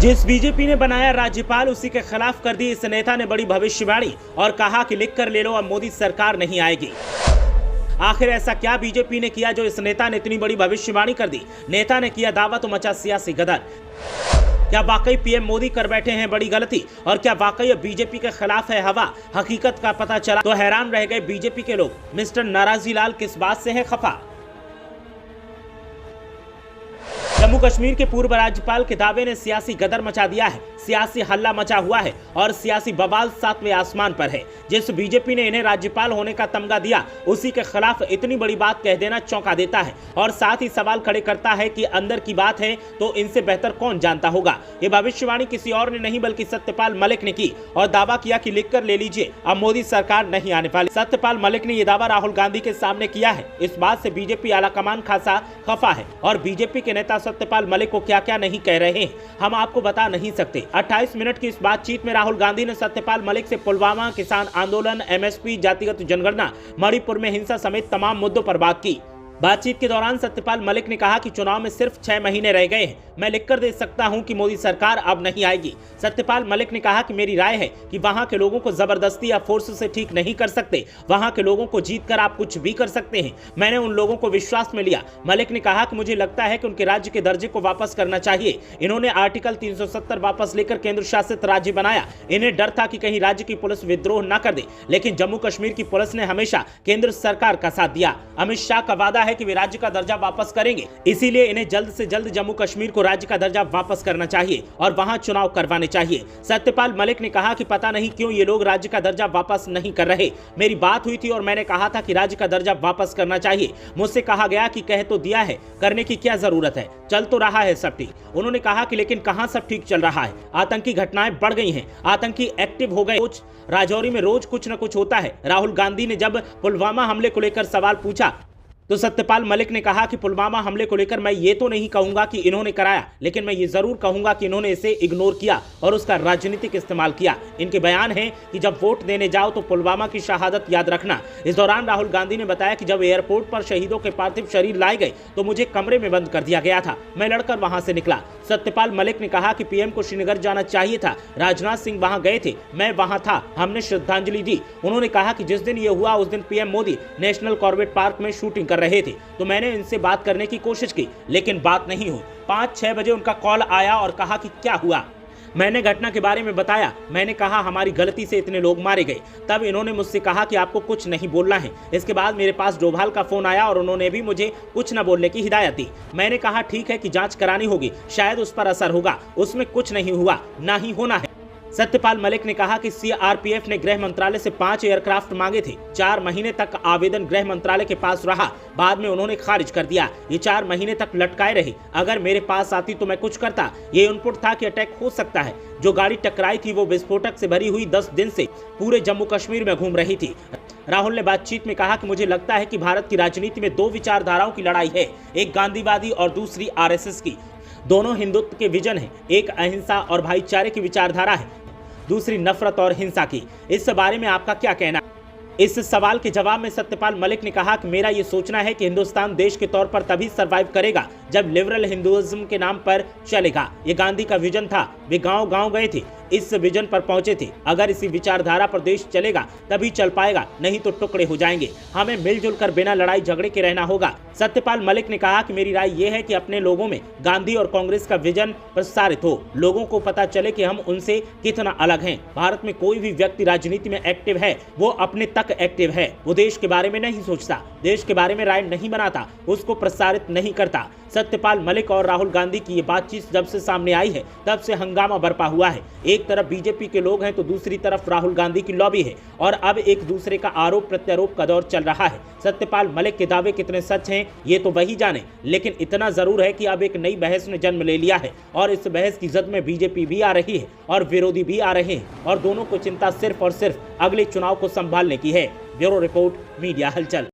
जिस बीजेपी ने बनाया राज्यपाल उसी के खिलाफ कर दी इस नेता ने बड़ी भविष्यवाणी और कहा कि लिख कर ले लो, अब मोदी सरकार नहीं आएगी। आखिर ऐसा क्या बीजेपी ने किया जो इस नेता ने इतनी बड़ी भविष्यवाणी कर दी? नेता ने किया दावा तो मचा सियासी गदर। क्या वाकई पीएम मोदी कर बैठे हैं बड़ी गलती और क्या वाकई अब बीजेपी के खिलाफ है हवा? हकीकत का पता चला तो हैरान रह गए बीजेपी के लोग। मिस्टर नाराजी लाल किस बात से है खफा? जम्मू कश्मीर के पूर्व राज्यपाल के दावे ने सियासी गदर मचा दिया है, सियासी हल्ला मचा हुआ है और सियासी बवाल सातवें आसमान पर है। जिस बीजेपी ने इन्हें राज्यपाल होने का तमगा दिया उसी के खिलाफ इतनी बड़ी बात कह देना चौंका देता है और साथ ही सवाल खड़े करता है कि अंदर की बात है तो इनसे बेहतर कौन जानता होगा। ये भविष्यवाणी किसी और ने नहीं बल्कि सत्यपाल मलिक ने की और दावा किया कि लिख कर ले लीजिए, अब मोदी सरकार नहीं आने वाली। सत्यपाल मलिक ने यह दावा राहुल गांधी के सामने किया है। इस बात से बीजेपी आलाकमान खासा खफा है और बीजेपी के नेता सत्यपाल मलिक को क्या क्या नहीं कह रहे हैं हम आपको बता नहीं सकते। 28 मिनट की इस बातचीत में राहुल गांधी ने सत्यपाल मलिक से पुलवामा, किसान आंदोलन, एमएसपी, जातिगत जनगणना, मणिपुर में हिंसा समेत तमाम मुद्दों पर बात की। बातचीत के दौरान सत्यपाल मलिक ने कहा कि चुनाव में सिर्फ 6 महीने रह गए हैं, मैं लिखकर दे सकता हूं कि मोदी सरकार अब नहीं आएगी। सत्यपाल मलिक ने कहा कि मेरी राय है कि वहां के लोगों को जबरदस्ती या फोर्स से ठीक नहीं कर सकते, वहां के लोगों को जीत कर आप कुछ भी कर सकते हैं। मैंने उन लोगों को विश्वास में लिया। मलिक ने कहा कि मुझे लगता है कि उनके राज्य के दर्जे को वापस करना चाहिए। इन्होंने आर्टिकल 370 वापस लेकर केंद्र शासित राज्य बनाया। इन्हें डर था कि कहीं राज्य की पुलिस विद्रोह न कर दे, लेकिन जम्मू कश्मीर की पुलिस ने हमेशा केंद्र सरकार का साथ दिया। अमित शाह का वादा है कि वे राज्य का दर्जा वापस करेंगे, इसीलिए इन्हें जल्द से जल्द जम्मू कश्मीर को राज्य का दर्जा वापस करना चाहिए और वहां चुनाव करवाने चाहिए। सत्यपाल मलिक ने कहा कि पता नहीं क्यों ये लोग राज्य का दर्जा वापस नहीं कर रहे। मेरी बात हुई थी और मैंने कहा था कि राज्य का दर्जा वापस करना चाहिए। मुझसे कहा गया कि कह तो दिया है, करने की क्या जरूरत है, चल तो रहा है सब ठीक। उन्होंने कहा कि लेकिन कहां सब ठीक चल रहा है? आतंकी घटनाएं बढ़ गई हैं, आतंकी एक्टिव हो गए। राजौरी में रोज कुछ न कुछ होता है। राहुल गांधी ने जब पुलवामा हमले को लेकर सवाल पूछा तो सत्यपाल मलिक ने कहा कि पुलवामा हमले को लेकर मैं ये तो नहीं कहूंगा कि इन्होंने कराया, लेकिन मैं ये जरूर कहूंगा कि इन्होंने इसे इग्नोर किया और उसका राजनीतिक इस्तेमाल किया। इनके बयान हैं कि जब वोट देने जाओ तो पुलवामा की शहादत याद रखना। इस दौरान राहुल गांधी ने बताया कि जब एयरपोर्ट पर शहीदों के पार्थिव शरीर लाए गए तो मुझे कमरे में बंद कर दिया गया था, मैं लड़कर वहां से निकला। सत्यपाल मलिक ने कहा कि पीएम को श्रीनगर जाना चाहिए था, राजनाथ सिंह वहां गए थे, मैं वहां था, हमने श्रद्धांजलि दी। उन्होंने कहा कि जिस दिन ये हुआ उस दिन PM Modi national Corbett park में शूटिंग कर रहे थे, तो मैंने इनसे बात करने की कोशिश की लेकिन बात नहीं हुई। 5-6 बजे उनका कॉल आया और कहा कि क्या हुआ। मैंने घटना के बारे में बताया। मैंने कहा हमारी गलती से इतने लोग मारे गए। तब इन्होंने मुझसे कहा कि आपको कुछ नहीं बोलना है। इसके बाद मेरे पास डोभाल का फोन आया और उन्होंने भी मुझे कुछ न बोलने की हिदायत दी। मैंने कहा ठीक है कि जांच करानी होगी, शायद उस पर असर होगा। उसमें कुछ नहीं हुआ, ना ही होना है। सत्यपाल मलिक ने कहा कि सीआरपीएफ ने गृह मंत्रालय से 5 एयरक्राफ्ट मांगे थे। 4 महीने तक आवेदन गृह मंत्रालय के पास रहा, बाद में उन्होंने खारिज कर दिया। ये 4 महीने तक लटकाए रहे। अगर मेरे पास आती तो मैं कुछ करता। ये इनपुट था कि अटैक हो सकता है। जो गाड़ी टकराई थी वो विस्फोटक से भरी हुई 10 दिन से पूरे जम्मू कश्मीर में घूम रही थी। राहुल ने बातचीत में कहा कि मुझे लगता है कि भारत की राजनीति में 2 विचारधाराओं की लड़ाई है, एक गांधीवादी और दूसरी आरएसएस की। दोनों हिंदुत्व के विजन है, एक अहिंसा और भाईचारे की विचारधारा है, दूसरी नफरत और हिंसा की। इस बारे में आपका क्या कहना? इस सवाल के जवाब में सत्यपाल मलिक ने कहा कि मेरा ये सोचना है कि हिंदुस्तान देश के तौर पर तभी सरवाइव करेगा जब लिबरल हिंदुइज्म के नाम पर चलेगा। ये गांधी का विजन था। वे गांव-गांव गए थे, इस विजन पर पहुंचे थे। अगर इसी विचारधारा पर देश चलेगा तभी चल पाएगा, नहीं तो टुकड़े हो जाएंगे। हमें मिलजुल कर बिना लड़ाई झगड़े के रहना होगा। सत्यपाल मलिक ने कहा कि मेरी राय यह है कि अपने लोगों में गांधी और कांग्रेस का विजन प्रसारित हो, लोगों को पता चले कि हम उनसे कितना अलग हैं। भारत में कोई भी व्यक्ति राजनीति में एक्टिव है वो अपने तक एक्टिव है। वो देश के बारे में नहीं सोचता, देश के बारे में राय नहीं बनाता, उसको प्रसारित नहीं करता। सत्यपाल मलिक और राहुल गांधी की ये बातचीत जब से सामने आई है तब से हंगामा बरपा हुआ है। एक तरफ बीजेपी के लोग हैं तो दूसरी तरफ राहुल गांधी की लॉबी है और अब एक दूसरे का आरोप प्रत्यारोप का दौर चल रहा है। सत्यपाल मलिक के दावे कितने सच हैं ये तो वही जाने, लेकिन इतना जरूर है कि अब एक नई बहस ने जन्म ले लिया है और इस बहस की जद में बीजेपी भी आ रही है और विरोधी भी आ रहे हैं और दोनों को चिंता सिर्फ और सिर्फ अगले चुनाव को संभालने की है। ब्यूरो रिपोर्ट, मीडिया हलचल।